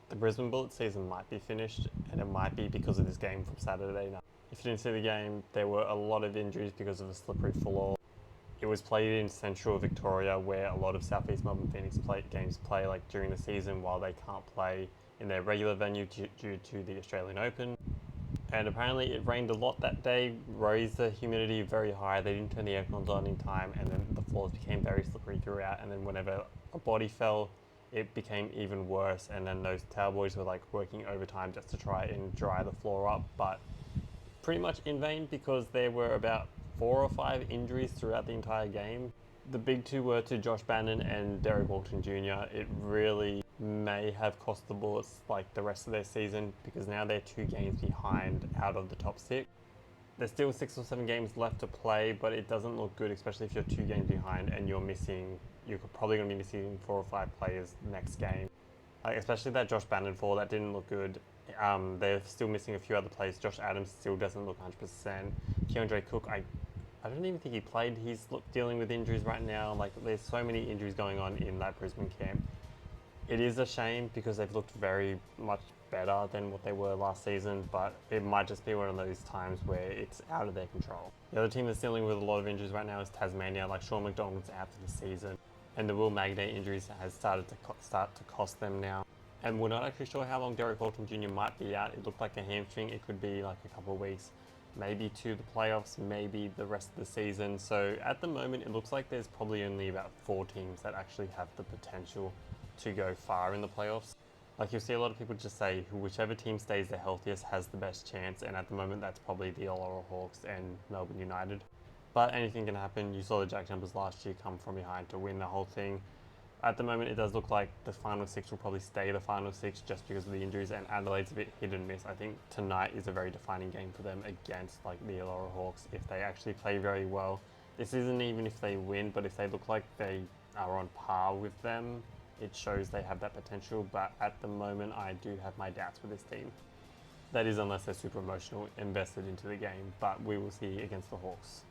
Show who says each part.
Speaker 1: The Brisbane Bullets season might be finished, and it might be because of this game from Saturday night. If you didn't see the game, there were a lot of injuries because of a slippery floor. It was played in central Victoria, where a lot of Southeast Melbourne Phoenix games play like during the season while they can't play in their regular venue due to the Australian Open. And apparently it rained a lot that day, raised the humidity very high. They didn't turn the aircons on in time, and then the floors became very slippery throughout. And then whenever a body fell, it became even worse. And then those towel boys were like working overtime just to try and dry the floor up, but pretty much in vain because there were about 4 or 5 injuries throughout the entire game. The big two were to Josh Bannon and Derek Walton Jr. It really may have cost the Bullets like the rest of their season because now they're 2 games behind out of the top 6. There's still 6 or 7 games left to play, but it doesn't look good, especially if you're 2 games behind and you're probably going to be missing 4 or 5 players next game. Like especially that Josh Bannon fall, that didn't look good. They're still missing a few other players. Josh Adams still doesn't look 100%. Keandre Cook, I don't even think he played. He's dealing with injuries right now. Like there's so many injuries going on in that Brisbane camp. It is a shame because they've looked very much better than what they were last season, but it might just be one of those times where it's out of their control. The other team that's dealing with a lot of injuries right now is Tasmania. Like Sean McDonald's out for the season, and the Will Magnay injuries has started to cost them now. And we're not actually sure how long Derek Walton Jr. might be out. It looked like a hamstring. It could be like a couple of weeks, maybe to the playoffs, maybe the rest of the season. So at the moment, it looks like there's probably only about 4 teams that actually have the potential to go far in the playoffs. Like you'll see a lot of people just say whichever team stays the healthiest has the best chance, and at the moment that's probably the Illawarra Hawks and Melbourne United. But anything can happen. You saw the Jack Jumpers last year come from behind to win the whole thing. At the moment, it does look like the final 6 will probably stay the final 6 just because of the injuries, and Adelaide's a bit hit and miss. I think tonight is a very defining game for them against like the Illawarra Hawks if they actually play very well. This isn't even if they win, but if they look like they are on par with them, it shows they have that potential. But at the moment, I do have my doubts with this team. That is unless they're super emotional, invested into the game, but we will see against the Hawks.